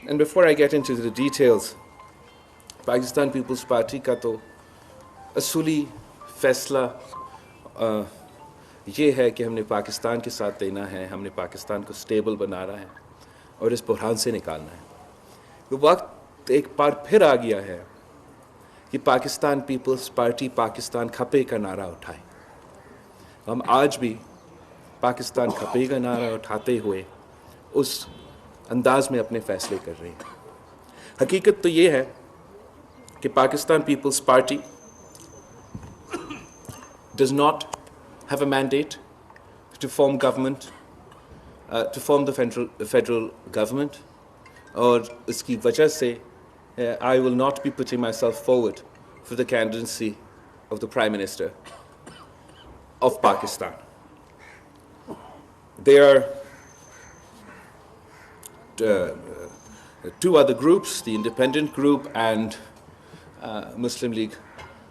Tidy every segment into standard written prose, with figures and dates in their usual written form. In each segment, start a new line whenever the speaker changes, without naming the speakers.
And before I get into the details, Pakistan People's Party का तो असूली फैसला ये है कि हमने पाकिस्तान के साथ देना है, हमने पाकिस्तान को स्टेबल बनाना है और इस बुरहान से निकालना है। तो वक्त एक बार फिर आ गया है कि पाकिस्तान पीपल्स पार्टी पाकिस्तान खपे का नारा उठाए। हम आज भी पाकिस्तान खपे का नारा उठाते हुए उस अंदाज में अपने फैसले कर रहे हैं। हकीकत तो ये है कि Pakistan peoples Party does not have a mandate to form government, to form the federal government, और इसकी वजह से I will not be putting myself forward for the candidacy of the Prime Minister of Pakistan. There are two other groups, the Independent Group and Muslim League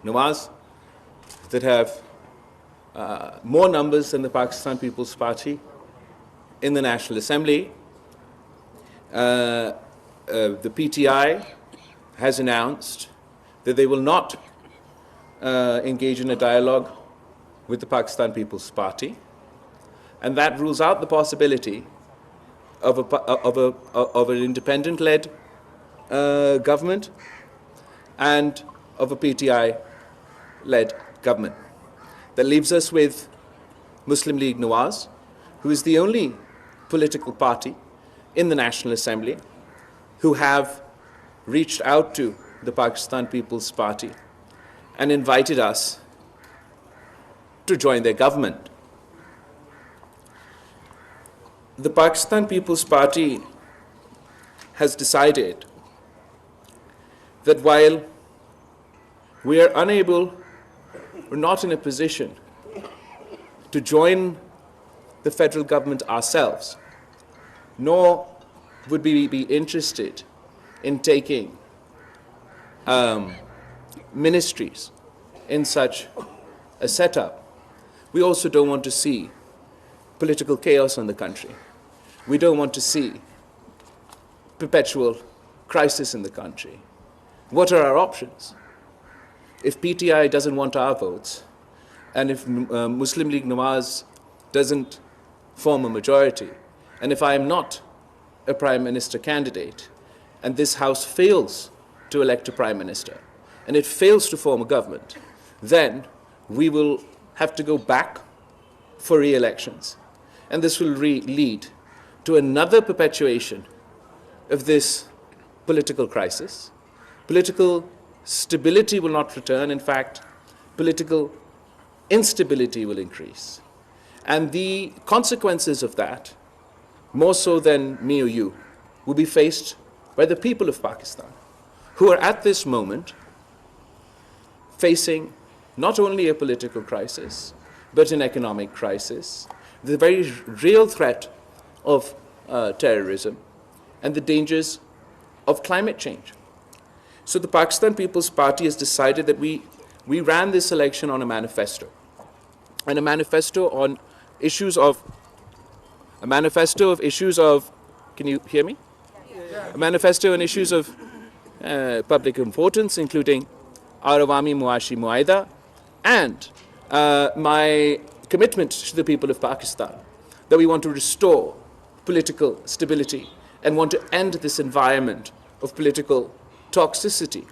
Nawaz, that have more numbers than the Pakistan People's Party in the National Assembly. The PTI has announced that they will not engage in a dialogue with the Pakistan People's Party, and that rules out the possibility of an independent-led government and of a PTI-led government. That leaves us with Muslim League Nawaz, who is the only political party in the National Assembly who have reached out to the Pakistan People's Party and invited us to join their government. The Pakistan People's Party has decided that while we are unable, we're not in a position to join the federal government ourselves, nor would we be interested in taking ministries in such a setup. We also don't want to see political chaos in the country. We don't want to see perpetual crisis in the country. What are our options? If PTI doesn't want our votes, and if Muslim League Nawaz doesn't form a majority, and if I am not a Prime Minister candidate, and this House fails to elect a Prime Minister, and it fails to form a government, then we will have to go back for re-elections. And this will lead to another perpetuation of this political crisis. Political stability will not return. In fact, political instability will increase. And the consequences of that, more so than me or you, will be faced by the people of Pakistan, who are at this moment facing not only a political crisis, but an economic crisis, the very real threat of terrorism, and the dangers of climate change. So the Pakistan People's Party has decided that we ran this election on a manifesto, and a manifesto on issues of, can you hear me? Yeah. A manifesto on issues of public importance, including our Awami Muashi Muaida, and my commitment to the people of Pakistan, that we want to restore political stability and want to end this environment of political toxicity.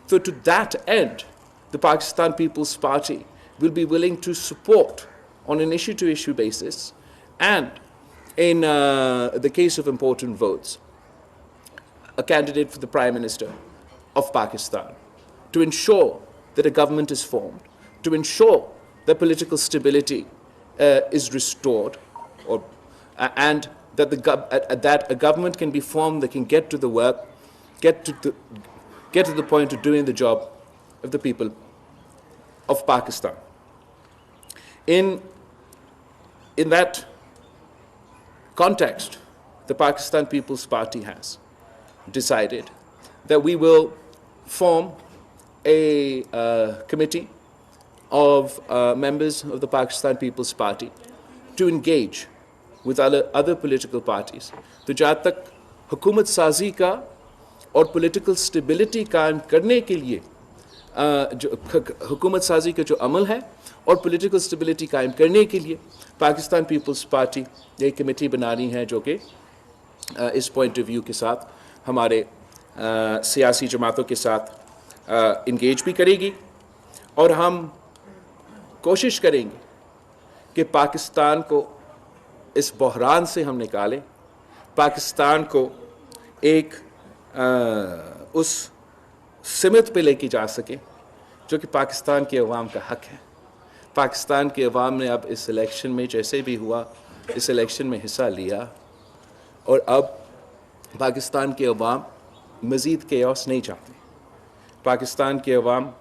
So to that end, the Pakistan People's Party will be willing to support on an issue-to-issue basis, and in the case of important votes, a candidate for the Prime Minister of Pakistan, to ensure that a government is formed, to ensure that political stability is restored, and that a government can be formed that can get to the work, get to the point of doing the job of the people of Pakistan. In that context, the Pakistan People's Party has decided that we will form a committee of members of the Pakistan People's Party to engage with other political parties. तो जहाँ तक हुकूमत साजी का और political stability कायम करने के लिए जो हुकूमत साजी का जो अमल है और पॉलिटिकल स्टेबिलिटी कायम करने के लिए पाकिस्तान पीपल्स पार्टी एक कमेटी बना रही है जो कि इस पॉइंट ऑफ व्यू के साथ हमारे सियासी जमातों के साथ इंगेज भी करेगी और हम कोशिश करेंगे कि पाकिस्तान को इस बहरान से हम निकालें, पाकिस्तान को एक उस सिमत पे लेके जा सके जो कि पाकिस्तान के अवाम का हक है। पाकिस्तान के अवाम ने अब इस इलेक्शन में जैसे भी हुआ इस इलेक्शन में हिस्सा लिया और अब पाकिस्तान के अवाम मज़ीद केओस नहीं चाहते, पाकिस्तान के अवाम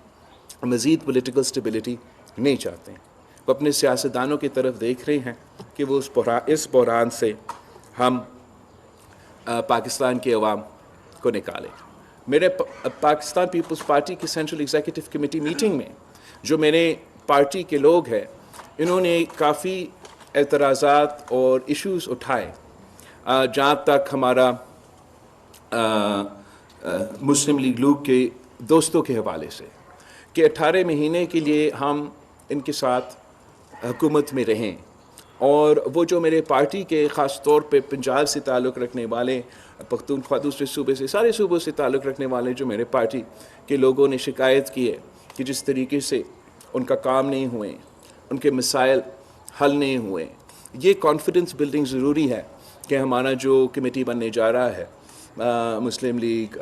मज़ीद पॉलिटिकल स्टेबिलिटी नहीं चाहते। वो अपने सियासतदानों की तरफ देख रहे हैं कि वो इस बहरान से हम पाकिस्तान के अवाम को निकालें। मेरे पाकिस्तान पीपल्स पार्टी की सेंट्रल एग्जीक्यूटिव कमेटी मीटिंग में जो मेरे पार्टी के लोग हैं इन्होंने काफ़ी एतराज़ात और इश्यूज़ उठाए जहाँ तक हमारा मुस्लिम लीग नून के दोस्तों के हवाले से कि 18 महीने के लिए हम इनके साथ हुकूमत में रहें और वो जो मेरे पार्टी के ख़ास तौर पे पंजाब से ताल्लुक़ रखने वाले, पख्तूनख्वा दूसरे सूबे से, सारे सूबों से ताल्लुक़ रखने वाले जो मेरे पार्टी के लोगों ने शिकायत की है कि जिस तरीके से उनका काम नहीं हुए, उनके मसाइल हल नहीं हुए, ये कॉन्फिडेंस बिल्डिंग ज़रूरी है कि हमारा जो कमेटी बनने जा रहा है मुस्लिम लीग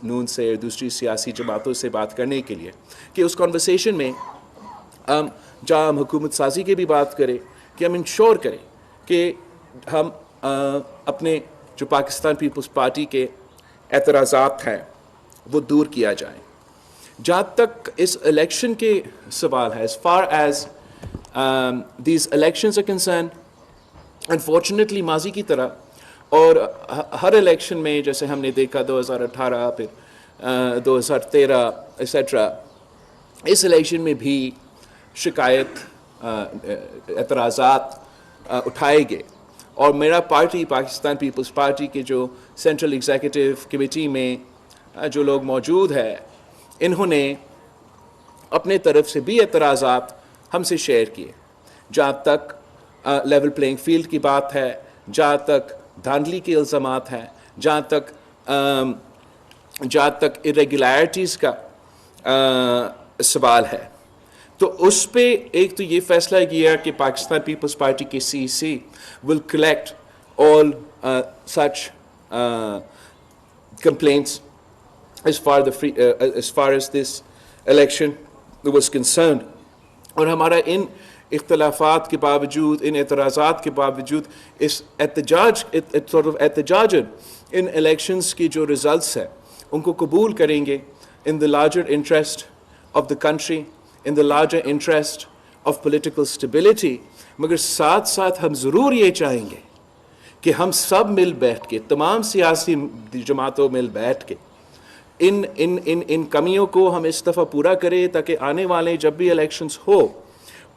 नून से दूसरी सियासी जमातों से बात करने के लिए कि उस कॉन्वर्सेशन में जहाँ हम हुकूमत साजी की भी बात करें कि हम इंश्योर करें कि हम अपने जो पाकिस्तान पीपल्स पार्टी के एतराज़ात हैं वो दूर किया जाए। जहाँ तक इस इलेक्शन के सवाल है, as far as these elections are concerned, unfortunately माजी की तरह और हर इलेक्शन में जैसे हमने देखा 2018 फिर 2013 एक्सेट्रा, इस इलेक्शन में भी शिकायत एतराज़ात उठाए गए और मेरा पार्टी पाकिस्तान पीपल्स पार्टी के जो सेंट्रल एग्जीक्यूटिव कमेटी में जो लोग मौजूद हैं इन्होंने अपने तरफ से भी एतराज़ात हमसे शेयर किए। जहाँ तक लेवल प्लेइंग फील्ड की बात है, जहाँ तक धांधली के इल्ज़ामात हैं, जहाँ तक इरेगुलरिटीज़ का सवाल है, तो उस पे एक तो ये फैसला किया कि पाकिस्तान पीपल्स पार्टी के CEC will collect all such complaints as far as this election was concerned। और हमारा इन इख्तलाफात के बावजूद, इन एतराज़ात के बावजूद, इस एहतजाजन इन इलेक्शंस की जो रिज़ल्ट्स हैं उनको कबूल करेंगे in the larger interest of the country, in the larger interest of political stability. मगर साथ साथ हम ज़रूर ये चाहेंगे कि हम सब मिल बैठ के, तमाम सियासी जमातों मिल बैठ के इन कमियों को हम इस दफ़ा पूरा करें ताकि आने वाले जब भी इलेक्शंस हो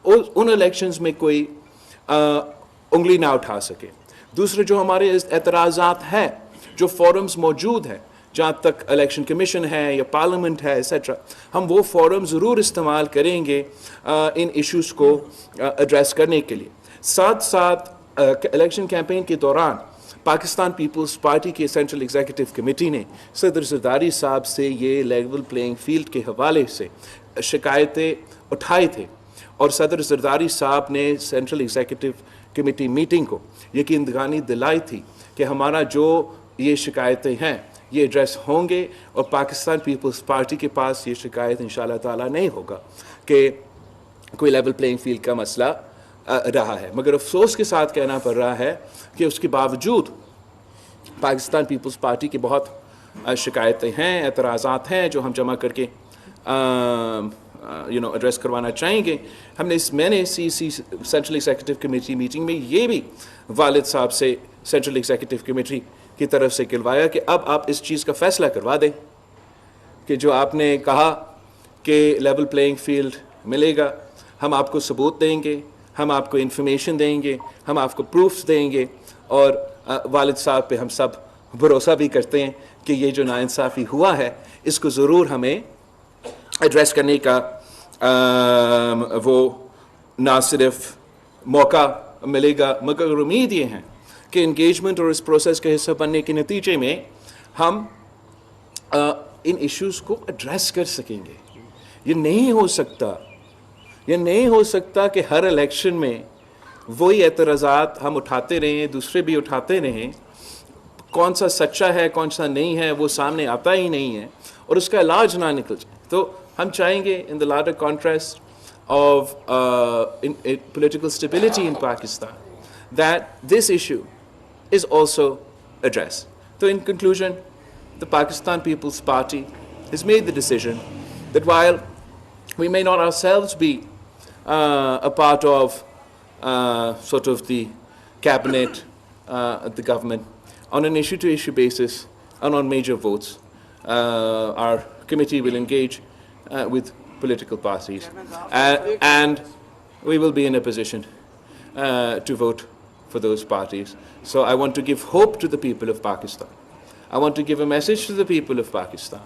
उन इलेक्शंस में कोई उंगली ना उठा सके। दूसरे जो हमारे एतराज़ात हैं, जो फोरम्स मौजूद हैं, जहाँ तक इलेक्शन कमीशन है या पार्लियामेंट है एक्सेट्रा, हम वो फोरम ज़रूर इस्तेमाल करेंगे इन इश्यूज़ को एड्रेस करने के लिए। साथ साथ इलेक्शन कैंपेन के दौरान पाकिस्तान पीपल्स पार्टी के सेंट्रल एग्जीक्यूटिव कमेटी ने सदर ज़रदारी साहब से ये लेवल प्लेइंग फील्ड के हवाले से शिकायतें उठाई थे और सदर ज़रदारी साहब ने सेंट्रल एग्जीक्यूटिव कमेटी मीटिंग को यकीन दहानी दिलाई थी कि हमारा जो ये शिकायतें हैं ये एड्रेस होंगे और पाकिस्तान पीपल्स पार्टी के पास ये शिकायत इंशाअल्लाह ताला नहीं होगा कि कोई लेवल प्लेइंग फील्ड का मसला रहा है। मगर अफसोस के साथ कहना पड़ रहा है कि उसके बावजूद पाकिस्तान पीपल्स पार्टी की बहुत शिकायतें हैं, एतराज़ात हैं जो हम जमा करके एड्रेस करवाना चाहेंगे। मैंने CEC central executive committee meeting में ये भी वालिद साहब से सेंट्रल एग्जीक्यूटिव कमेटी की तरफ से कहलवाया कि अब आप इस चीज़ का फ़ैसला करवा दें कि जो आपने कहा कि लेवल प्लेइंग फील्ड मिलेगा, हम आपको सबूत देंगे, हम आपको इन्फॉर्मेशन देंगे, हम आपको प्रूफ्स देंगे और वालिद साहब पे हम सब भरोसा भी करते हैं कि ये जो नाइंसाफ़ी हुआ है इसको ज़रूर हमें एड्रेस करने का वो ना सिर्फ मौका मिलेगा, मगर उम्मीद ये है कि इंगेजमेंट और इस प्रोसेस का हिस्सा बनने के नतीजे में हम इन इश्यूज़ को एड्रेस कर सकेंगे। ये नहीं हो सकता कि हर इलेक्शन में वही एतराज़ात हम उठाते रहें, दूसरे भी उठाते रहें, कौन सा सच्चा है कौन सा नहीं है वो सामने आता ही नहीं है और उसका इलाज ना निकल जाए। तो हम चाहेंगे in the larger contrast of political stability in Pakistan, that this issue is also addressed. So in conclusion, the Pakistan People's Party has made the decision that while we may not ourselves be a part of sort of the cabinet, the government, on an issue-to-issue basis and on major votes, our committee will engage with political parties, and we will be in a position to vote for those parties. So I want to give hope to the people of Pakistan. I want to give a message to the people of Pakistan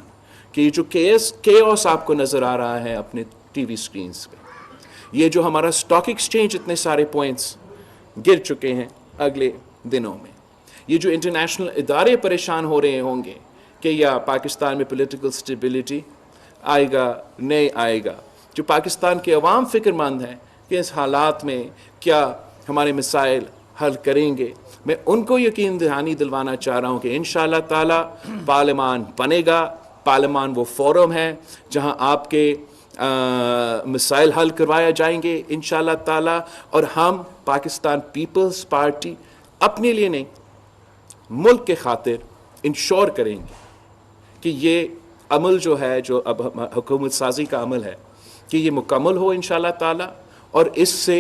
कि ये जो chaos आपको नज़र आ रहा है अपने TV screens पे, ये जो हमारा स्टॉक एक्सचेंज इतने सारे पॉइंट्स गिर चुके हैं अगले दिनों में, ये जो इंटरनेशनल इदारे परेशान हो रहे होंगे कि या पाकिस्तान में पॉलिटिकल स्टेबिलिटी आएगा नहीं आएगा, जो पाकिस्तान के अवाम फ़िक्रमंद हैं कि इस हालात में क्या हमारे मसाइल हल करेंगे, मैं उनको यकीन दहानी दिलवाना चाह रहा हूँ कि इंशाअल्लाह ताला पार्लियामान बनेगा। पार्लियामान वो फोरम है जहाँ आपके मसाइल हल करवाया जाएंगे इंशाअल्लाह ताला, और हम पाकिस्तान पीपल्स पार्टी अपने लिए नहीं मुल्क के खातिर इंश्योर करेंगे कि ये अमल जो है, जो अब हुकूमत साजी का अमल है, कि ये मुकम्मल हो इंशाअल्लाह ताला और इससे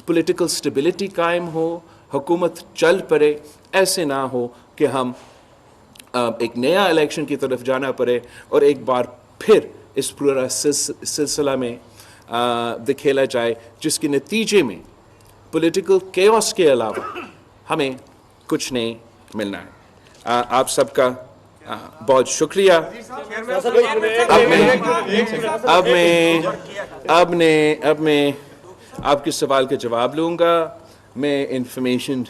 पॉलिटिकल स्टेबिलिटी कायम हो, हुकूमत चल पड़े। ऐसे ना हो कि हम एक नया इलेक्शन की तरफ जाना पड़े और एक बार फिर इस पूरा सिलसिला में दिखेला जाए जिसके नतीजे में पॉलिटिकल केओस के अलावा हमें कुछ नहीं मिलना है। आप सबका बहुत शुक्रिया। अब मैं आपके सवाल का जवाब लूँगा। मैं इंफॉर्मेशन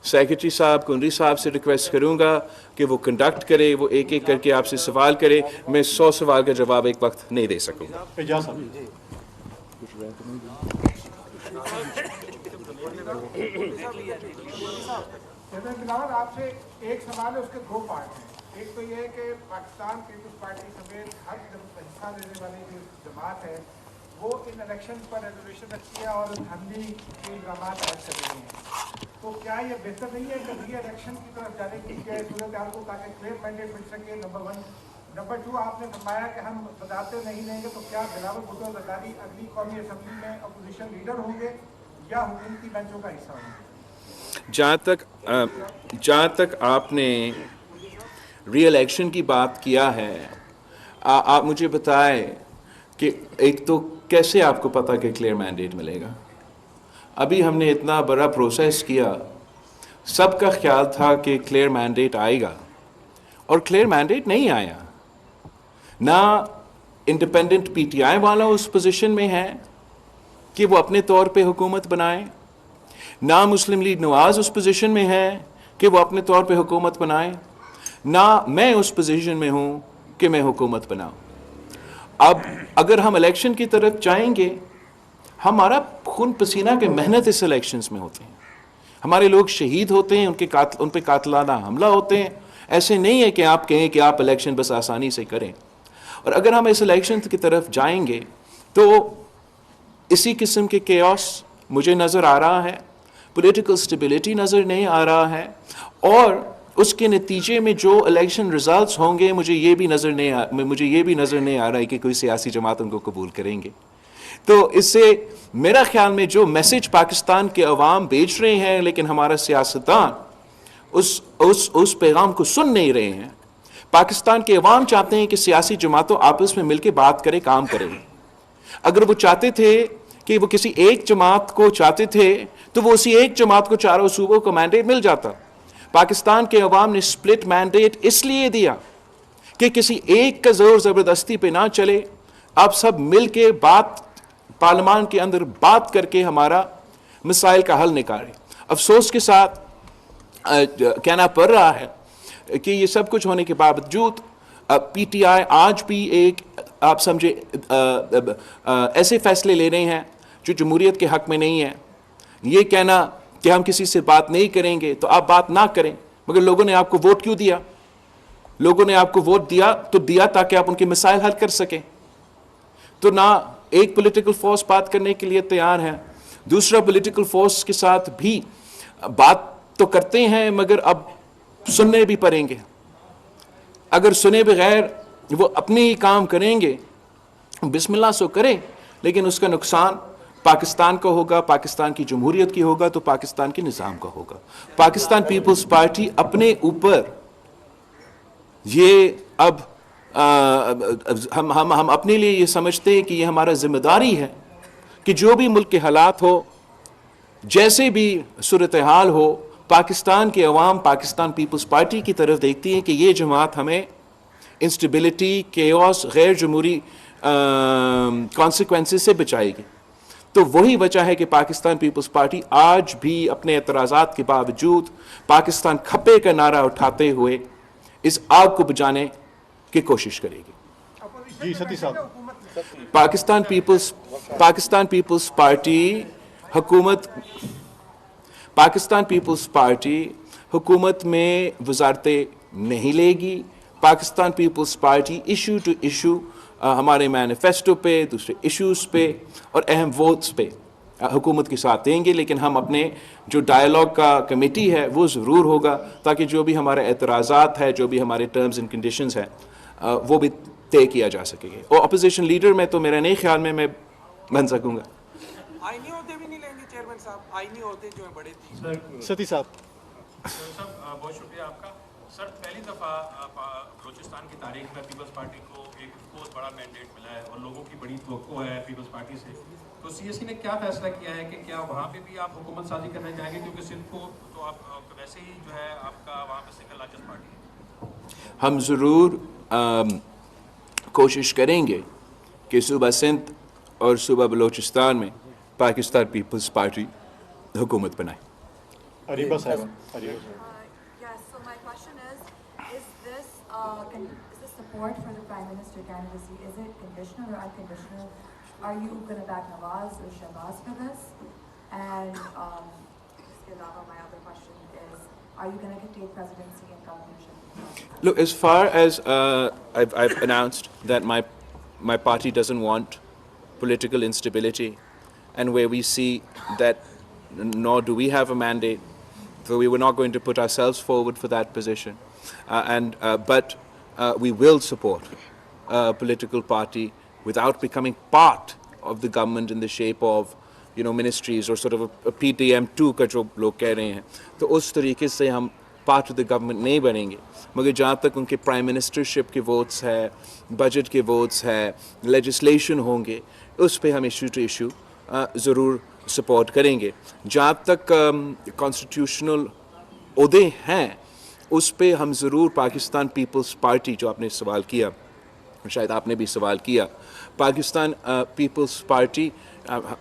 सेक्रेटरी साहब कुंडरी साहब से रिक्वेस्ट करूँगा कि वो कंडक्ट करे, वो एक एक करके आपसे सवाल करे। मैं 100 सवाल का जवाब एक वक्त नहीं दे सकूँगा।
बिलावल, आपसे एक सवाल है, उसके 2 पार्ट हैं। एक तो ये है कि पाकिस्तान पीपल्स पार्टी समेत हर हिस्सा लेने वाली जो जमात है वो इन इलेक्शन पर रेजोल्यूशन रखी है और धंधी के इल्जाम ऐड कर रही हैं, तो क्या ये बेहतर नहीं है कि री इलेक्शन की तरफ जाने की सूरत हाल को ताकि क्लियर मैंडेट मिल सके? नंबर 1। नंबर 2, आपने फरमाया कि हम बताते नहीं रहेंगे, तो क्या बिलावल भुट्टो ज़रदारी अगली कौमी असम्बली में अपोजिशन लीडर होंगे या हुकूमती बेंचों का हिस्सा होंगे?
जहाँ तक आपने री इलेक्शन की बात किया है, आप मुझे बताएं कि एक तो कैसे आपको पता कि क्लियर मैंडेट मिलेगा? अभी हमने इतना बड़ा प्रोसेस किया, सबका ख्याल था कि क्लियर मैंडेट आएगा और क्लियर मैंडेट नहीं आया। ना इंडिपेंडेंट पीटीआई वाला उस पोजीशन में है कि वो अपने तौर पे हुकूमत बनाए, ना मुस्लिम लीग नवाज उस पोजीशन में है कि वो अपने तौर पे हुकूमत बनाए, ना मैं उस पोजीशन में हूँ कि मैं हुकूमत बनाऊँ। अब अगर हम इलेक्शन की तरफ जाएंगे, हमारा खून पसीना के मेहनत इस इलेक्शंस में होते हैं, हमारे लोग शहीद होते हैं, उन पे कातलाना हमला होते हैं। ऐसे नहीं है कि आप कहें कि आप इलेक्शन बस आसानी से करें। और अगर हम इस इलेक्शन की तरफ जाएंगे तो इसी किस्म के केओस मुझे नज़र आ रहा है, पॉलिटिकल स्टेबिलिटी नज़र नहीं आ रहा है, और उसके नतीजे में जो इलेक्शन रिजल्ट्स होंगे मुझे ये भी नज़र नहीं आ रहा है कि कोई सियासी जमात उनको कबूल करेंगे। तो इससे मेरा ख्याल में जो मैसेज पाकिस्तान के अवाम भेज रहे हैं, लेकिन हमारा सियासतदान उस पैगाम को सुन नहीं रहे हैं। पाकिस्तान के अवाम चाहते हैं कि सियासी जमातों आपस में मिलकर बात करें, काम करें। अगर वो चाहते थे कि वो किसी एक जमात को चाहते थे तो वो उसी एक जमात को चारों सूबों को मैंडेट मिल जाता। पाकिस्तान के अवाम ने स्प्लिट मैंडेट इसलिए दिया कि किसी एक का जोर ज़बरदस्ती पे ना चले, अब सब मिल के बात पार्लियामान के अंदर बात करके हमारा मसाइल का हल निकालें। अफसोस के साथ कहना पड़ रहा है कि ये सब कुछ होने के बावजूद पीटीआई आज भी एक, आप समझे, ऐसे फैसले ले रहे हैं जो जमहूरियत के हक में नहीं है। ये कहना कि हम किसी से बात नहीं करेंगे तो आप बात ना करें, मगर लोगों ने आपको वोट क्यों दिया? लोगों ने आपको वोट दिया ताकि आप उनके मसाइल हल कर सकें। तो ना एक पॉलिटिकल फोर्स बात करने के लिए तैयार है, दूसरा पॉलिटिकल फोर्स के साथ भी बात तो करते हैं मगर अब सुनने भी पड़ेंगे। अगर सुने बगैर वो अपने ही काम करेंगे, बिस्मिल्लाह सो करें, लेकिन उसका नुकसान पाकिस्तान का होगा, पाकिस्तान की जमहूरियत की होगा, तो पाकिस्तान के निज़ाम का होगा। पाकिस्तान पीपल्स पार्टी अपने ऊपर ये अब हम अपने लिए ये समझते हैं कि ये हमारा जिम्मेदारी है कि जो भी मुल्क के हालात हो, जैसे भी सूरत हाल हो, पाकिस्तान के अवाम पाकिस्तान पीपल्स पार्टी की तरफ देखती है कि ये जमात हमें इंस्टेबिलिटी, केओस, गैर जमहूरी कॉन्सिक्वेंसेस से बचाएगी। तो वही वजह है कि पाकिस्तान पीपल्स पार्टी आज भी अपने एतराज़ात के बावजूद पाकिस्तान खप्पे का नारा उठाते हुए इस आग को बुझाने की कोशिश करेगी।
जी सती साहब,
पाकिस्तान पीपल्स पार्टी हुकूमत में वजारतें नहीं लेगी। Pakistan peoples Party issue to issue हमारे मैनिफेस्टो पे, दूसरे इश्यूज़ पे और अहम वोट्स पे हुकूमत के साथ देंगे, लेकिन हम अपने जो डायलॉग का कमेटी है वो ज़रूर होगा ताकि जो भी हमारे एतराज़ात है, जो भी हमारे टर्म्स एंड कंडीशंस हैं, वो भी तय किया जा सकेगा। और अपोजिशन लीडर में तो मेरा नहीं ख्याल में मैं बन सकूँगा।
आईनी होते भी नहीं लेंगे चेयरमैन साहब, आईनी होते जो है बड़े थी।
सती साहब,
साहब बहुत शुक्रिया आपका। सर, पहली दफ़ा बलूचिस्तान की तारीख में पीपल्स पार्टी को एक बहुत बड़ा मैंडेट मिला है और लोगों की बड़ी तवक्को है पीपल्स पार्टी से। तो सीएससी ने क्या फैसला किया है कि क्या वहाँ पे भी आप हुकूमत साजी करना चाहेंगे, क्योंकि सिंध को तो आप वैसे ही जो है आपका वहाँ पे सिंगल लार्जेस्ट पार्टी है।
हम ज़रूर कोशिश करेंगे कि सूबा सिंध और सूबा बलूचिस्तान में पाकिस्तान पीपल्स पार्टी हुकूमत बनाए।
अरीबा साहब,
Yes, so my question is this support for the Prime Minister candidacy, is it conditional or unconditional? Are you going to back Nawaz or Shahbaz for this? And इसके अलावा my other question is, are you going to take presidency and governorship?
Look, as far as I've announced that my party doesn't want political instability, and where we see that nor do we have a mandate, so we were not going to put ourselves forward for that position. But we will support a political party without becoming part of the government in the shape of, you know, ministries or sort of a PTM2 का जो लोग कह रहे हैं, तो उस तरीके से हम पार्ट ऑफ द गवर्नमेंट नहीं बनेंगे। मगर जहाँ तक उनके प्राइम मिनिस्टरशिप के वोट्स है, बजट के वोट्स है, लेजिस्लेशन होंगे, उस पर हम इशू टू इशू ज़रूर सपोर्ट करेंगे। जहाँ तक कॉन्स्टिट्यूशनल ओहदे हैं, उस पर हम ज़रूर पाकिस्तान पीपल्स पार्टी, जो आपने सवाल किया, शायद आपने भी सवाल किया, पाकिस्तान पीपल्स पार्टी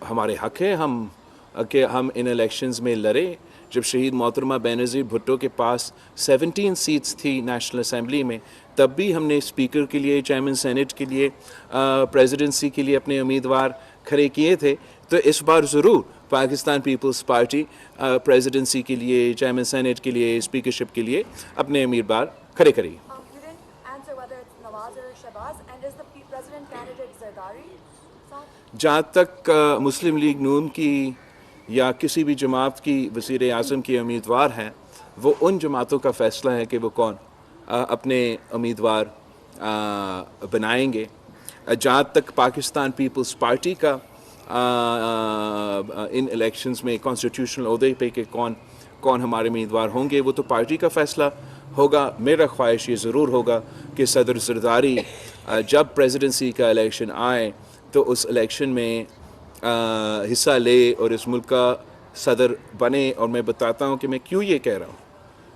हमारे हक है हम इन इलेक्शंस में लड़े। जब शहीद मोहतरमा बेनज़ीर भुट्टो के पास 17 सीट्स थी नेशनल असम्बली में, तब भी हमने स्पीकर के लिए, चेयरमैन सेनेट के लिए, प्रेसिडेंसी के लिए अपने उम्मीदवार खड़े किए थे। तो इस बार ज़रूर पाकिस्तान पीपल्स पार्टी प्रेसिडेंसी के लिए, चेयरमैन सेनेट के लिए, स्पीकरशिप के लिए अपने उम्मीदवार खड़े करेगी।
You didn't answer whether it's Nawaz or Shahbaz, and is the president candidate Zardari?
जहाँ तक मुस्लिम लीग नून की या किसी भी जमात की वज़ीर आज़म के उम्मीदवार हैं, वो उन जमातों का फ़ैसला है कि वो कौन अपने उम्मीदवार बनाएंगे। जहाँ तक पाकिस्तान पीपल्स पार्टी का इन इलेक्शंस में कॉन्स्टिट्यूशनल ओहदे पे कि कौन हमारे उम्मीदवार होंगे, वो तो पार्टी का फ़ैसला होगा। मेरा ख्वाहिश ये ज़रूर होगा कि सदर ज़रदारी जब प्रेसिडेंसी का इलेक्शन आए तो उस इलेक्शन में हिस्सा ले और इस मुल्क का सदर बने। और मैं बताता हूँ कि मैं क्यों ये कह रहा हूँ।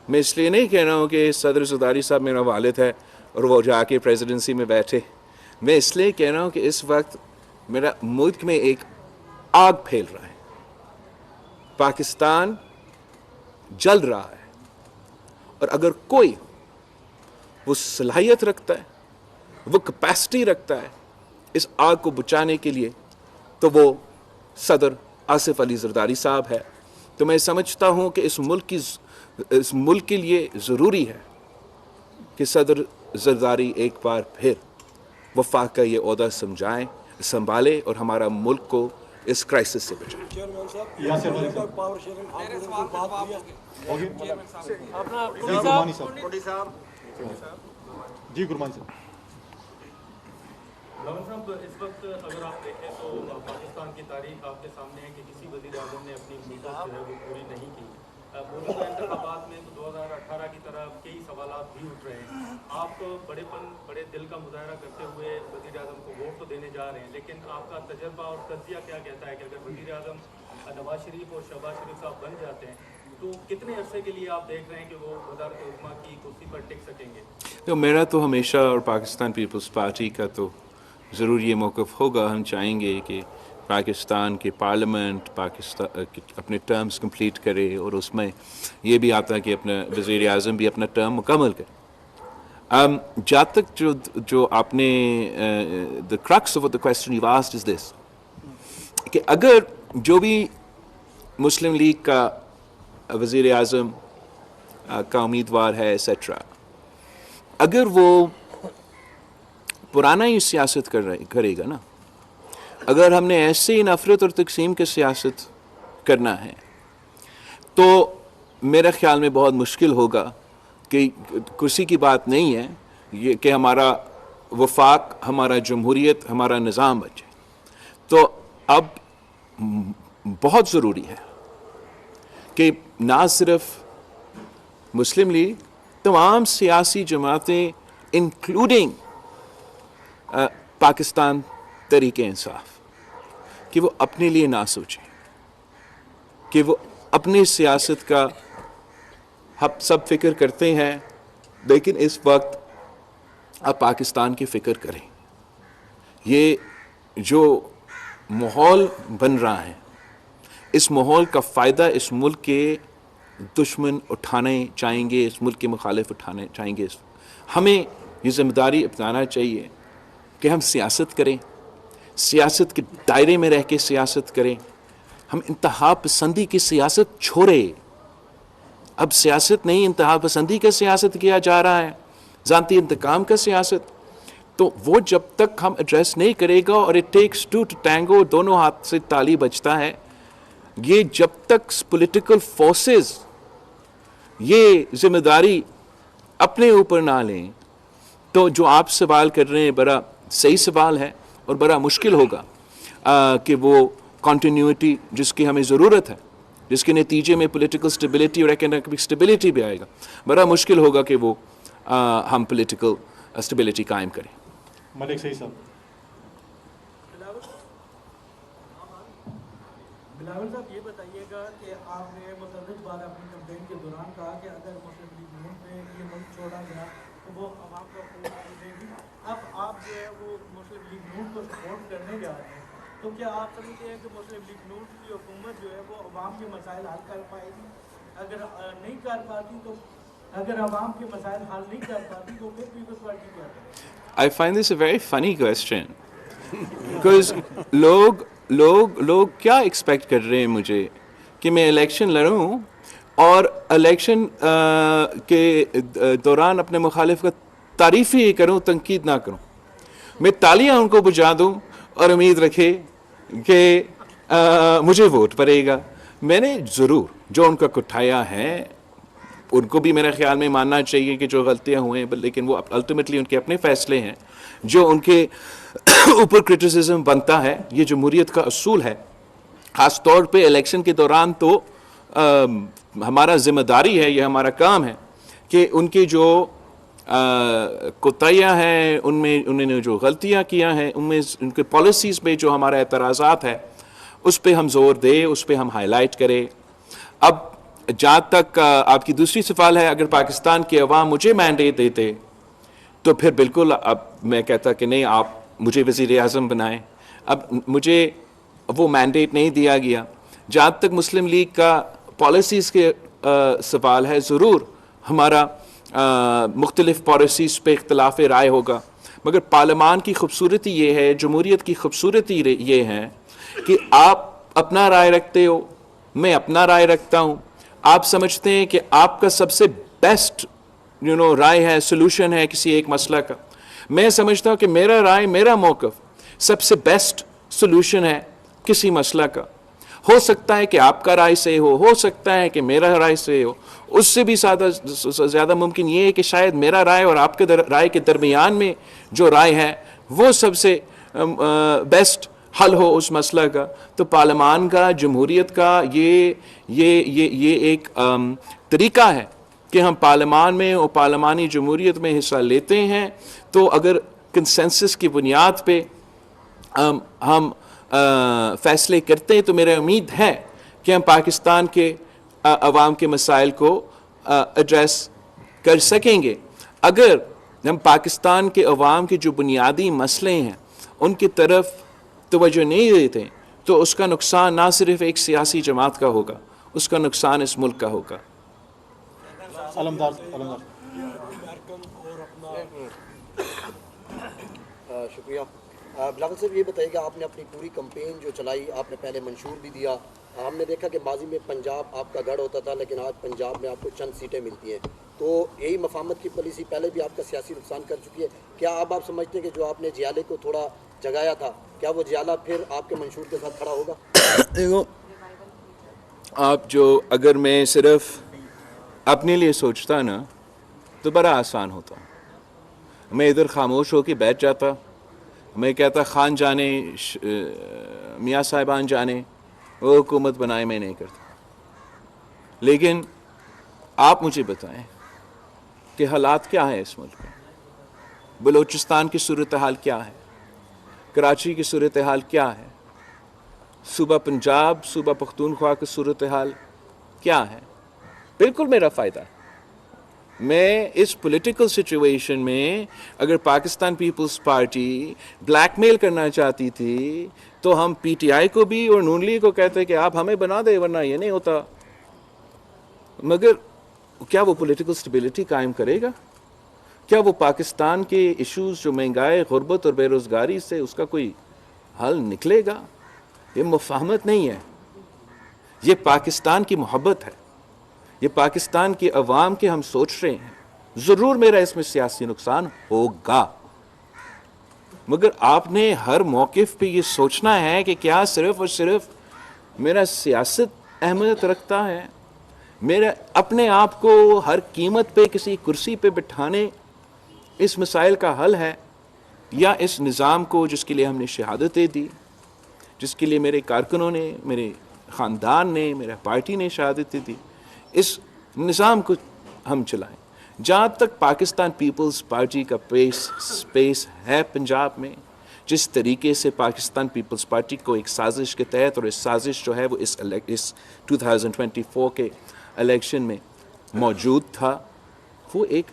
मैं इसलिए नहीं कह रहा हूँ कि सदर ज़रदारी साहब मेरा वालिद है और वो जाके प्रेसिडेंसी में बैठे। मैं इसलिए कह रहा हूँ कि इस वक्त मेरा मुल्क में एक आग फैल रहा है, पाकिस्तान जल रहा है, और अगर कोई वो सलाहियत रखता है, वो कैपेसिटी रखता है इस आग को बुझाने के लिए, तो वो सदर आसिफ अली ज़रदारी साहब है। तो मैं समझता हूँ कि इस मुल्क के लिए ज़रूरी है कि सदर ज़रदारी एक बार फिर वफाक का ये ओहदा संभाले और हमारा मुल्क को इस क्राइसिस से बचाए।
चेयरमैन साहब
यासिर अली साहब।
पावर शेयरिंग
मेरे सवाल का जवाब हो गया।
हो गया?
चेयरमैन साहब
जी गुरमानी साहब। जी गुरमानी साहब।
बिलावल साहब, इस वक्त अगर आप देखें तो पाकिस्तान की तारीख आपके सामने है कि किसी वज़ीर आज़म ने अपनी उम्मीदें जो है वो पूरी नहीं की। मौजूदा इंतखाबात में तो 2018 की तरह कई सवालात भी उठ रहे हैं। आप तो बड़े दिल का मुजाहरा करते हुए वज़ीर आज़म को वोट तो देने जा रहे हैं, लेकिन आपका तजर्बा और तजिया क्या कहता है कि अगर वज़ीर आज़म नवाज शरीफ और शहबाज शरीफ साहब बन जाते हैं तो कितने अरसे के लिए आप देख रहे हैं कि वो वज़ारत उज़्मा की कुर्सी पर टिक सकेंगे?
तो मेरा तो हमेशा और पाकिस्तान पीपल्स पार्टी का तो ज़रूर ये मौक़िफ़ होगा, हम चाहेंगे कि पाकिस्तान के पार्लियामेंट अपने टर्म्स कंप्लीट करे और उसमें ये भी आता है कि अपना वज़ीर आज़म भी अपना टर्म मुकम्मल करे। जहाँ तक जो आपने the crux of the question you asked is this कि अगर जो भी मुस्लिम लीग का वज़ीर आज़म का उम्मीदवार है एसेट्रा, अगर वो पुराना ही सियासत करेगा ना, अगर हमने ऐसे ही नफ़रत और तकसीम की सियासत करना है तो मेरे ख़्याल में बहुत मुश्किल होगा कि कुर्सी की बात नहीं है ये कि हमारा वफाक, हमारा जमहूरियत, हमारा निज़ाम बचे। तो अब बहुत ज़रूरी है कि ना सिर्फ मुस्लिम लीग, तमाम सियासी जमातें इंक्लूडिंग पाकिस्तान तहरीक इंसाफ, कि वो अपने लिए ना सोचें, कि वो अपनी सियासत का हम सब फिक्र करते हैं, लेकिन इस वक्त आप पाकिस्तान की फ़िक्र करें। ये जो माहौल बन रहा है, इस माहौल का फ़ायदा इस मुल्क के दुश्मन उठाने चाहेंगे, इस मुल्क के मुखालिफ उठाने चाहेंगे। हमें ये ज़िम्मेदारी अपनाना चाहिए कि हम सियासत करें, सियासत के दायरे में रह के सियासत करें। हम इंतहा पसंदी की सियासत छोड़े। अब सियासत नहीं, इंतहा पसंदी का सियासत किया जा रहा है, ज़ाती इंतकाम का सियासत। तो वो जब तक हम एड्रेस नहीं करेगा, और it takes two to tango, दोनों हाथ से ताली बजता है, ये जब तक पॉलिटिकल फोर्सेस ये जिम्मेदारी अपने ऊपर ना लें, तो जो आप सवाल कर रहे हैं बड़ा सही सवाल है और बड़ा मुश्किल होगा कि वो कॉन्टीन्यूटी जिसकी हमें ज़रूरत है, जिसके नतीजे में पॉलिटिकल स्टेबिलिटी और इकोनॉमिक स्टेबिलिटी भी आएगा, बड़ा मुश्किल होगा कि वो हम पॉलिटिकल स्टेबिलिटी कायम करें।
मलिक सही साहब।
बिलावल साहब, ये बताइएगा कि आपने मुतअद्दिद बार अपनी कैंपेन के दौरान कहा कि अगर मुस्लिम लीग नून पे ये मुल्क छोड़ा गया तो वो अवाम का वोट नहीं देगी। अब आप जो है वो मुस्लिम लीग नून को सपोर्ट करने जा रहे हैं, तो क्या आप समझते हैं कि मुस्लिम लीग नून की हुकूमत जो है वो अवाम के मसाइल हल कर पाएगी? अगर नहीं कर पाती तो, अगर अवाम के मसाइल हल नहीं कर पाती तो फिर पीपल्स पार्टी क्या करेगी?
I find this a very funny question because लोग क्या एक्सपेक्ट कर रहे हैं मुझे कि मैं इलेक्शन लड़ूं और इलेक्शन के दौरान अपने मुखालिफ का तारीफ ही करूं, तनकीद ना करूं। मैं तालियां उनको बुझा दूं और उम्मीद रखे कि मुझे वोट पड़ेगा। मैंने ज़रूर जो उनका कुठाया है उनको भी मेरे ख़्याल में मानना चाहिए कि जो गलतियां हुए हैं, लेकिन वो अल्टीमेटली उनके अपने फ़ैसले हैं। जो उनके ऊपर क्रिटिसिज्म बनता है, ये जमहूरियत का असूल है। ख़ास तौर पे इलेक्शन के दौरान तो हमारा ज़िम्मेदारी है, ये हमारा काम है कि उनके जो कोताहियाँ हैं, उनमें उन्होंने जो गलतियाँ किया हैं, उनमें उनके पॉलिसीज़ पे जो हमारा एतराज़ात है उस पर हम जोर दें, उस पर हम हाईलाइट करें। अब जहाँ तक आपकी दूसरी सवाल है, अगर पाकिस्तान के अवाम मुझे मैंडेट देते तो फिर बिल्कुल अब मैं कहता कि नहीं, आप मुझे वज़ीर आज़म बनाएं। अब मुझे वो मैंडेट नहीं दिया गया। जहाँ तक मुस्लिम लीग का पॉलिसीज़ के सवाल है, ज़रूर हमारा मुख्तलिफ पॉलिसीज़ पे इख्तलाफ राय होगा, मगर पार्लियामान की खूबसूरती ये है, जमहूरियत की खूबसूरती ये है कि आप अपना राय रखते हो, मैं अपना राय रखता हूँ। आप समझते हैं कि आपका सबसे बेस्ट राय है, सोल्यूशन है किसी एक मसला का। मैं समझता हूँ कि मेरा राय, मेरा मौक़िफ़ सबसे बेस्ट सोल्यूशन है किसी मसला का। हो सकता है कि आपका राय सही हो सकता है कि मेरा राय सही हो। उससे भी ज़्यादा मुमकिन ये है कि शायद मेरा राय और आपके राय के दरमियान में जो राय है वो सबसे बेस्ट हल हो उस मसला का। तो पार्लियामान का, जमहूरियत का ये एक तरीका है कि हम पार्लियामान में और पार्लियामानी जमहूरियत में हिस्सा लेते हैं। तो अगर कंसेंसस की बुनियाद पे हम फैसले करते हैं तो मेरा उम्मीद है कि हम पाकिस्तान के अवाम के मसाइल को एड्रेस कर सकेंगे। अगर हम पाकिस्तान के अवाम के जो बुनियादी मसले हैं उनकी तरफ तवज्जो नहीं देते तो उसका नुकसान ना सिर्फ एक सियासी जमात का होगा, उसका नुकसान इस मुल्क का होगा।
शुक्रिया। बिलावल साहब, ये बताइएगा, आपने अपनी पूरी कंपेन जो चलाई, आपने पहले मंशूर भी दिया। हमने देखा कि माजी में पंजाब आपका गढ़ होता था, लेकिन आज पंजाब में आपको चंद सीटें मिलती हैं। तो यही मफामत की पॉलिसी पहले भी आपका सियासी नुकसान कर चुकी है। क्या अब आप समझते हैं कि जो आपने जियाले को थोड़ा जगाया था, क्या वो जियाला फिर आपके मंशूर के साथ खड़ा होगा?
देखो, आप जो अगर मैं सिर्फ अपने लिए सोचता ना तो बड़ा आसान होता। मैं इधर खामोश होकर बैठ जाता, मैं कहता खान जाने, मियाँ साहिबान जाने, वो हुकूमत बनाए, मैं नहीं करता। लेकिन आप मुझे बताएं कि हालात क्या है इस मुल्क में। बलूचिस्तान की सूरत हाल क्या है, कराची की सूरत हाल क्या है, सूबा पंजाब, सूबा पख्तूनख्वा की सूरत हाल क्या है। बिल्कुल मेरा फ़ायदा है। मैं इस पॉलिटिकल सिचुएशन में अगर पाकिस्तान पीपल्स पार्टी ब्लैकमेल करना चाहती थी तो हम पीटीआई को भी और नून लीग को कहते कि आप हमें बना दे, वरना ये नहीं होता। मगर क्या वो पॉलिटिकल स्टेबिलिटी कायम करेगा? क्या वो पाकिस्तान के इश्यूज जो महंगाई, गुर्बत और बेरोज़गारी से, उसका कोई हल निकलेगा? ये मुफाहमत नहीं है, ये पाकिस्तान की मोहब्बत है, ये पाकिस्तान के अवाम के हम सोच रहे हैं। ज़रूर मेरा इसमें सियासी नुकसान होगा, मगर आपने हर मौक़िफ़ पे ये सोचना है कि क्या सिर्फ़ और सिर्फ मेरा सियासत अहमियत रखता है, मेरा अपने आप को हर कीमत पे किसी कुर्सी पे बिठाने इस मसाइल का हल है, या इस निज़ाम को जिसके लिए हमने शहादतें दी, जिसके लिए मेरे कारकुनों ने, मेरे ख़ानदान ने, मेरा पार्टी ने शहादतें दी, इस निज़ाम को हम चलाएं। जहाँ तक पाकिस्तान पीपल्स पार्टी का स्पेस है पंजाब में, जिस तरीके से पाकिस्तान पीपल्स पार्टी को एक साजिश के तहत, और इस साजिश जो है वो इस 2024 के इलेक्शन में मौजूद था, वो एक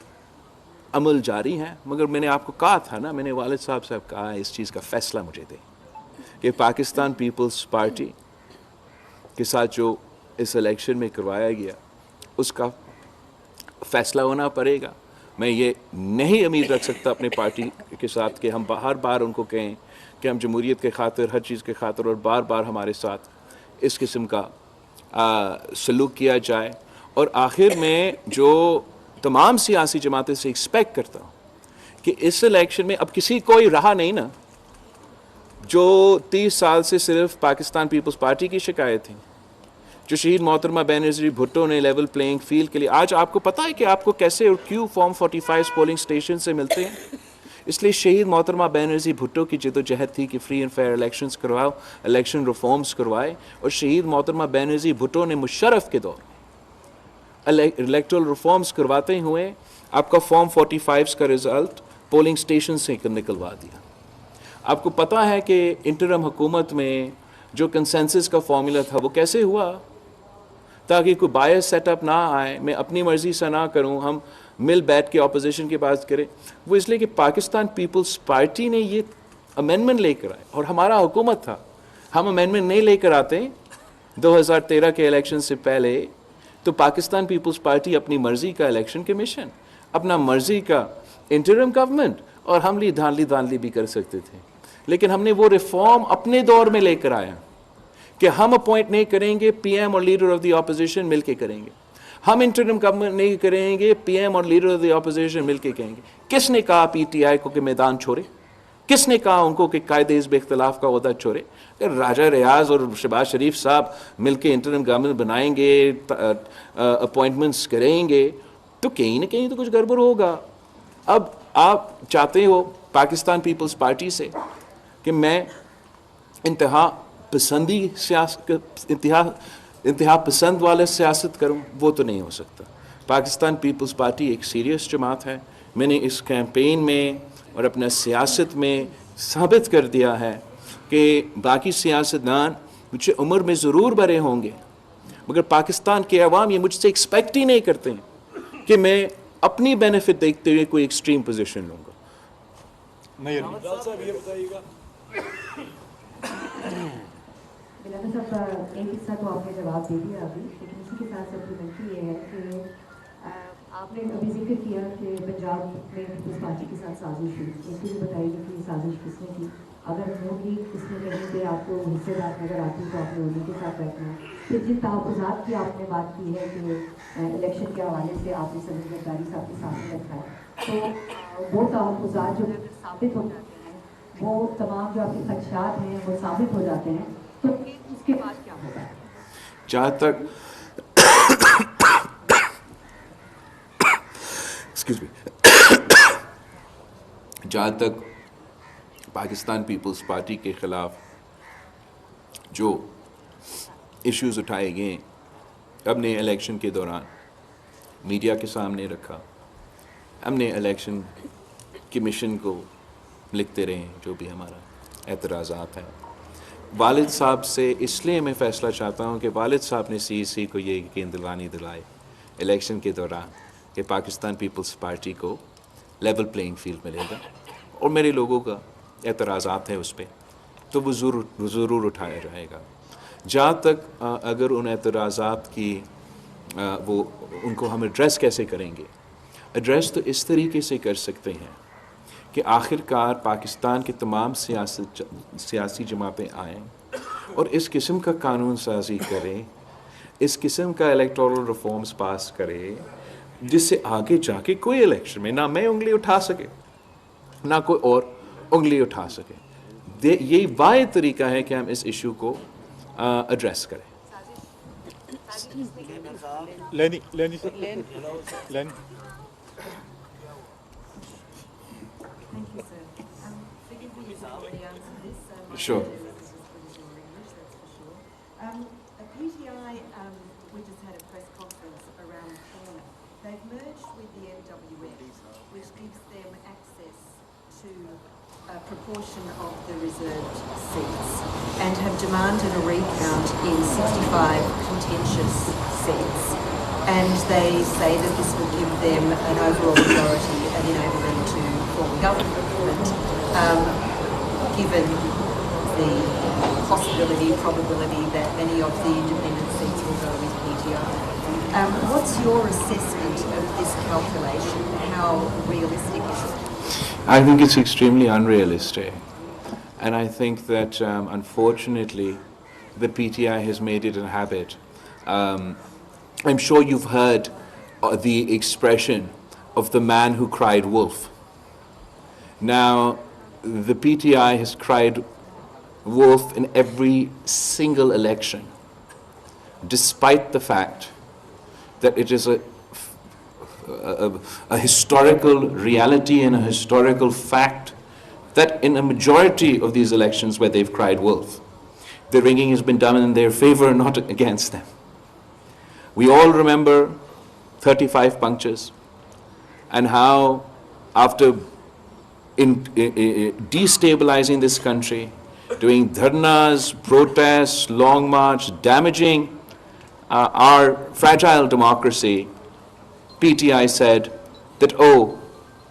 अमल जारी है। मगर मैंने आपको कहा था ना, मैंने वालिद साहब से कहा इस चीज़ का फ़ैसला मुझे दें कि पाकिस्तान पीपल्स पार्टी के साथ जो इस इलेक्शन में करवाया गया उसका फ़ैसला होना पड़ेगा। मैं ये नहीं उम्मीद रख सकता अपने पार्टी के साथ कि हम हर बार उनको कहें कि हम जमहूरियत के खातिर, हर चीज़ के खातिर, और बार बार हमारे साथ इस किस्म का सलूक किया जाए। और आखिर में जो तमाम सियासी जमातें से एक्सपेक्ट करता हूँ कि इस इलेक्शन में अब किसी कोई रहा नहीं ना जो 30 साल से सिर्फ पाकिस्तान पीपल्स पार्टी की शिकायत थी, जो शहीद मोहतरमा बेनज़ीर भुट्टो ने लेवल प्लेइंग फील्ड के लिए, आज आपको पता है कि आपको कैसे और क्यों फॉर्म 45 पोलिंग स्टेशन से मिलते हैं। इसलिए शहीद मोहतरमा बेनज़ीर भुट्टो की जदोजहद थी कि फ्री एंड फेयर इलेक्शंस करवाओ, इलेक्शन रिफॉर्म्स करवाए, और शहीद मोहतरमा बेनज़ीर भुट्टो ने मुशर्रफ के दौर इलेक्टोरल रिफॉर्म्स करवाते हुए आपका फॉर्म 45 का रिज़ल्ट पोलिंग स्टेशन से निकलवा दिया। आपको पता है कि इंटरम हुकूमत में जो कंसेंसस का फॉर्मूला था वो कैसे हुआ? ताकि कोई बायस सेटअप ना आए, मैं अपनी मर्ज़ी से ना करूं, हम मिल बैठ के ऑपोजिशन की बात करें। वो इसलिए कि पाकिस्तान पीपल्स पार्टी ने ये अमेंडमेंट लेकर आए और हमारा हुकूमत था। हम अमेंडमेंट नहीं लेकर आते 2013 के इलेक्शन से पहले, तो पाकिस्तान पीपल्स पार्टी अपनी मर्ज़ी का इलेक्शन कमीशन, अपना मर्ज़ी का इंटरिम गवर्नमेंट और हम ली धांधली भी कर सकते थे। लेकिन हमने वो रिफॉर्म अपने दौर में लेकर आया कि हम अपॉइंट नहीं करेंगे, पीएम और लीडर ऑफ द ऑपोजिशन मिलके करेंगे। हम इंटरिम गवर्नमेंट नहीं करेंगे, पीएम और लीडर ऑफ द ऑपोजिशन मिलके कहेंगे। किसने कहा पीटीआई को कि मैदान छोड़े? किसने कहा उनको कि कायदे हिज़्ब इख्तिलाफ का ओहदा छोड़े? अगर राजा रियाज और शहबाज शरीफ साहब मिलके इंटरिम गवर्नमेंट बनाएंगे, अपॉइंटमेंट्स करेंगे, तो कहीं ना कहीं तो कुछ गड़बड़ होगा। अब आप चाहते हो पाकिस्तान पीपल्स पार्टी से कि मैं इंतहा पसंद वाले सियासत करूं, वो तो नहीं हो सकता। पाकिस्तान पीपल्स पार्टी एक सीरियस जमात है। मैंने इस कैंपेन में और अपना सियासत में साबित कर दिया है कि बाकी सियासतदान मुझे उम्र में ज़रूर बड़े होंगे, मगर पाकिस्तान के अवाम ये मुझसे एक्सपेक्ट ही नहीं करते हैं कि मैं अपनी बेनिफिट देखते हुए कोई एक्सट्रीम पोजीशन लूँगा।
नहीं
बिलावल साहब, एक हिस्सा तो आपने जवाब दे दिया अभी, लेकिन इसी के साथ सप्लीमेंट्री ये है कि आपने अभी जिक्र किया कि पंजाब में पीपल्स पार्टी के साथ साजिश हुई। एक भी बताइए कि ये साजिश किसने की? अगर नून लीग इसमें कहीं पे आपको हिस्सेदार नजर आती तो आपने उन्हीं के साथ बैठना है। फिर जिन तहफ़्फ़ुज़ात की आपने बात की है कि इलेक्शन के हवाले से आपने सलीम जरदारी साहब के सामने रखा है, तो वो तहफ़्फ़ुज़ात जो साबित हो जाते हैं, वो तमाम जो आपके खदशात हैं वो साबित हो जाते हैं, तो उसके बाद क्या होगा?
जहाँ तक एक्सक्यूज मी, जहाँ तक पाकिस्तान पीपल्स पार्टी के ख़िलाफ़ जो इश्यूज़ उठाए गए हमने इलेक्शन के दौरान मीडिया के सामने रखा, हमने इलेक्शन कमीशन को लिखते रहे जो भी हमारा एतराज़ात हैं। वालिद साहब से इसलिए मैं फ़ैसला चाहता हूँ कि वालिद साहब ने सीईसी को ये यकीन दिलाई इलेक्शन के दौरान कि पाकिस्तान पीपल्स पार्टी को लेवल प्लेइंग फील्ड मिलेगा, और मेरे लोगों का एतराज़ात है उस पर, तो वो ज़रूर उठाया जाएगा। जहाँ तक अगर उन एतराज़ात की वो उनको हम एड्रेस कैसे करेंगे, एड्रेस तो इस तरीके से कर सकते हैं कि आखिरकार पाकिस्तान के तमाम सियासी जमातें आएँ और इस किस्म का कानून साजी करें, इस किस्म का इलेक्टोरल रिफॉर्म्स पास करें जिससे आगे जाके कोई इलेक्शन में ना मैं उंगली उठा सके ना कोई और उंगली उठा सके। यही वाहिद तरीका है कि हम इस इशू को एड्रेस करें।
लेनी
Sure.
PTI, we just had a press conference around the corner. They've merged with the MWF, which gives them access to a proportion of the reserved seats, and have demanded a recount in 65 contentious seats. And they say that this will give them an overall majority and enable them to form government, given the probability that many of the independent seats will go with PTI. What's your assessment of this calculation? How realistic is it?
I think it's extremely unrealistic, and I think that unfortunately the PTI has made it a habit. I'm sure you've heard the expression of the man who cried wolf. Now, the PTI has cried wolf in every single election, despite the fact that it is a historical reality and a historical fact that in a majority of these elections where they've cried wolf, the ringing has been done in their favor, not against them. We all remember 35 punctures and how after destabilizing this country, doing dharnas, protests, long march, damaging our fragile democracy, PTI said that, oh,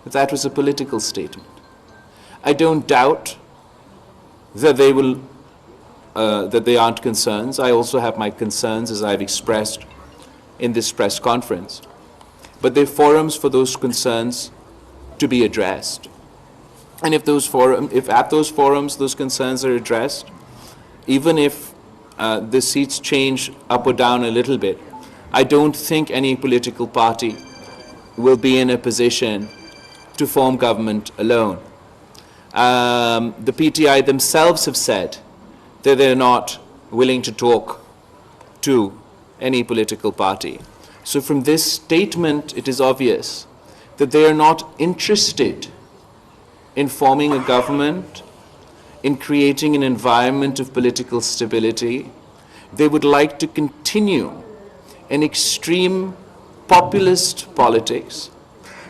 that was a political statement. I don't doubt that they will, that they aren't concerns. I also have my concerns, as I've expressed in this press conference. But there are forums for those concerns to be addressed. And if at those forums those concerns are addressed, even if the seats change up or down a little bit, I don't think any political party will be in a position to form government alone. The PTI themselves have said that they're not willing to talk to any political party. So from this statement, it is obvious that they are not interested in forming a government, in creating an environment of political stability. They would like to continue an extreme populist politics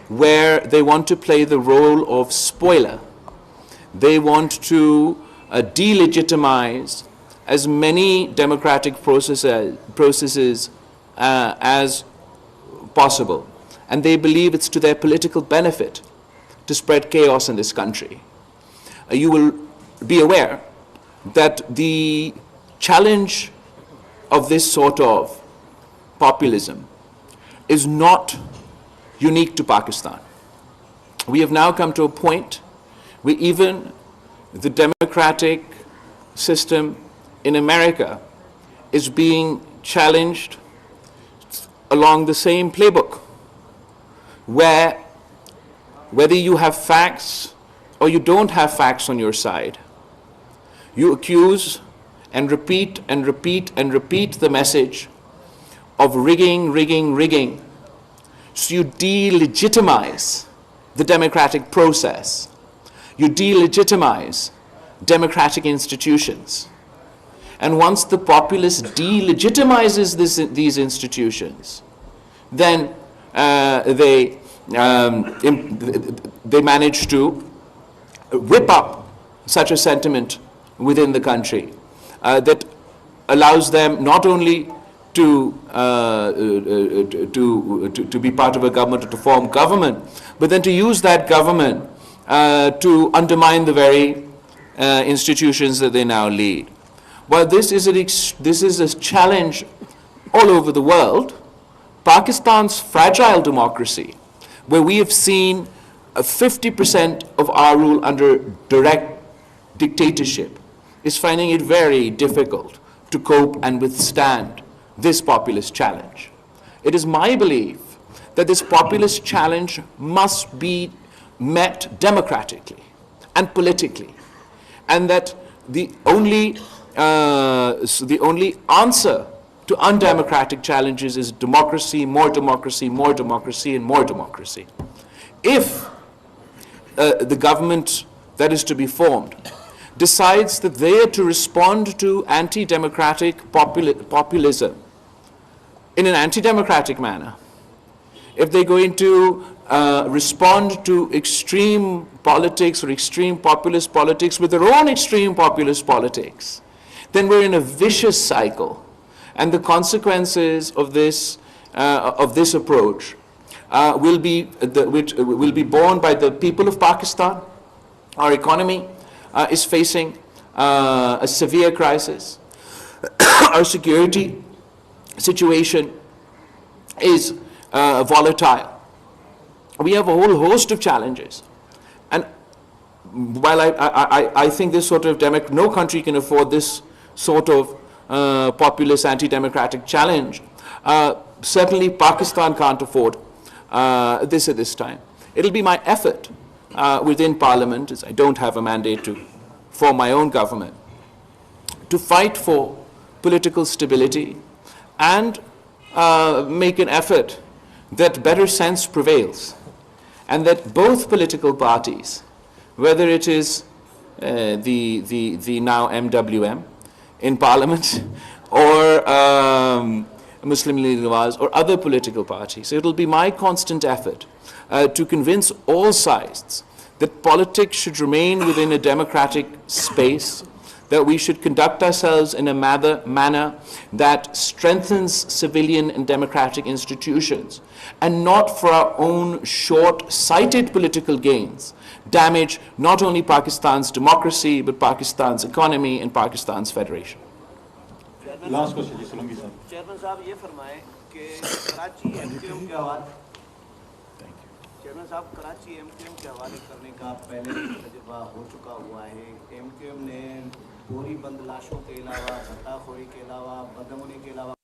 where they want to play the role of spoiler. They want to delegitimize as many democratic processes as possible. And they believe it's to their political benefit to spread chaos in this country. You will be aware that the challenge of this sort of populism is not unique to Pakistan. We have now come to a point where even the democratic system in America is being challenged along the same playbook, where whether you have facts or you don't have facts on your side, you accuse and repeat and repeat and repeat the message of rigging, rigging, rigging. So you delegitimize the democratic process. You delegitimize democratic institutions. And once the populace delegitimizes these institutions, then they manage to whip up such a sentiment within the country that allows them not only to be part of a government or to form government, but then to use that government to undermine the very institutions that they now lead. While this is a challenge all over the world, Pakistan's fragile democracy, where we have seen 50% of our rule under direct dictatorship, is finding it very difficult to cope and withstand this populist challenge. It is my belief that this populist challenge must be met democratically and politically, and that the only answer to undemocratic challenges is democracy, more democracy, more democracy, and more democracy. If the government that is to be formed decides that they are to respond to anti-democratic populism in an anti-democratic manner, if they're going to respond to extreme politics or extreme populist politics with their own extreme populist politics, then we're in a vicious cycle. And the consequences of this approach will be borne by the people of Pakistan. Our economy is facing a severe crisis. Our security situation is volatile. We have a whole host of challenges. And while I think this sort of no country can afford this sort of populist anti-democratic challenge, certainly Pakistan can't afford this at this time. It'll be my effort within Parliament, as I don't have a mandate to form my own government, to fight for political stability and make an effort that better sense prevails, and that both political parties, whether it is the now MWM in Parliament or Muslim League Nawaz or other political parties, it will be my constant effort to convince all sides that politics should remain within a democratic space, that we should conduct ourselves in a manner that strengthens civilian and democratic institutions, and not for our own short-sighted political gains damage not only Pakistan's democracy but Pakistan's economy and Pakistan's federation.
Last question जी सोलंकी साहब।
Chairman साहब ये फरमाएं कि Karachi MQM के हवाले chairman साहब Karachi MQM के हवाले करने का पहले भी तजुर्बा हो चुका हुआ है। एमक्यूएम ने बोरी बंद लाशों के अलावा, भत्ताखोरी के अलावा, बदअमनी के अलावा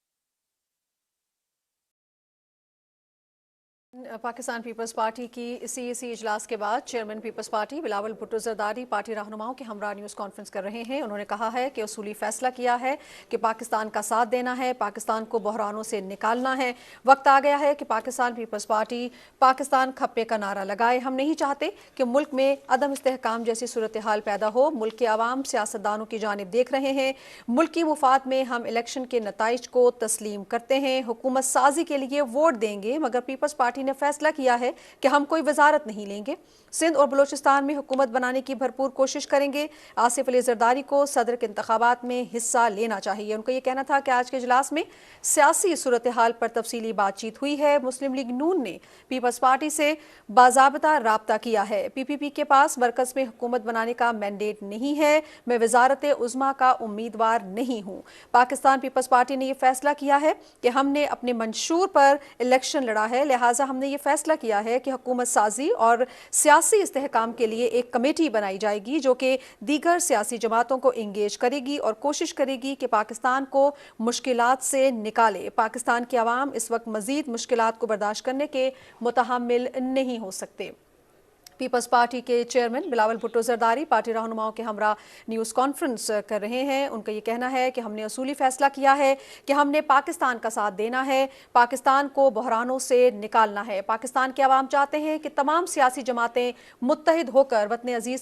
पाकिस्तान पीपल्स पार्टी की CAC इजलास के बाद chairman Peoples Party Bilawal Bhutto Zardari party रहनुमाओं के हमरा न्यूज़ कॉन्फ्रेंस कर रहे हैं। उन्होंने कहा है कि उसूली फैसला किया है कि पाकिस्तान का साथ देना है, पाकिस्तान को बहरानों से निकालना है। वक्त आ गया है कि पाकिस्तान पीपल्स पार्टी पाकिस्तान खप्पे का नारा लगाए। हम नहीं चाहते कि मुल्क में अदम इस्तेहकाम जैसी सूरत हाल पैदा हो। मुल्क के आवाम सियासतदानों की जानिब देख रहे हैं। मुल्क की मुफाद में हम इलेक्शन के नताइज को तस्लीम करते हैं। हुकूमत साजी के लिए वोट देंगे, मगर पीपल्स पार्टी ने फैसला किया है कि हम कोई वजारत नहीं लेंगे। सिंध और बलोचिस्तान में हुकूमत बनाने की भरपूर कोशिश करेंगे। आसिफ अली जरदारी को सदर के इंतखाबात में हिस्सा लेना चाहिए। उनका यह कहना था कि आज के इजलास में सियासी सूरत हाल पर तफसीली बातचीत हुई है। मुस्लिम लीग नून ने पीपल्स पार्टी से बाज़ाब्ता राब्ता किया है। PPP के पास मरकज में हुकूमत बनाने का मैंडेट नहीं है। मैं वजारत उज़्मा का उम्मीदवार नहीं हूँ। पाकिस्तान पीपल्स पार्टी ने यह फैसला किया है कि हमने अपने मंशूर पर इलेक्शन लड़ा है, लिहाजा हमने ये फैसला किया है कि हुकूमत साजी और सियासी इस्तेहकाम के लिए एक कमेटी बनाई जाएगी जो कि दीगर सियासी जमातों को इंगेज करेगी और कोशिश करेगी कि पाकिस्तान को मुश्किलात से निकाले। पाकिस्तान की आवाम इस वक्त मजीद मुश्किलात को बर्दाश्त करने के मुतहम्मिल नहीं हो सकते। पीपल्स पार्टी के चेयरमैन बिलावल भुट्टो जरदारी पार्टी रहनुमाओं के हमरा न्यूज़ कॉन्फ्रेंस कर रहे हैं। उनका ये कहना है कि हमने असूली फैसला किया है कि हमने पाकिस्तान का साथ देना है, पाकिस्तान को बहरानों से निकालना है। पाकिस्तान के अवाम चाहते हैं कि तमाम सियासी जमातें मुत्तहिद होकर वतन अजीज़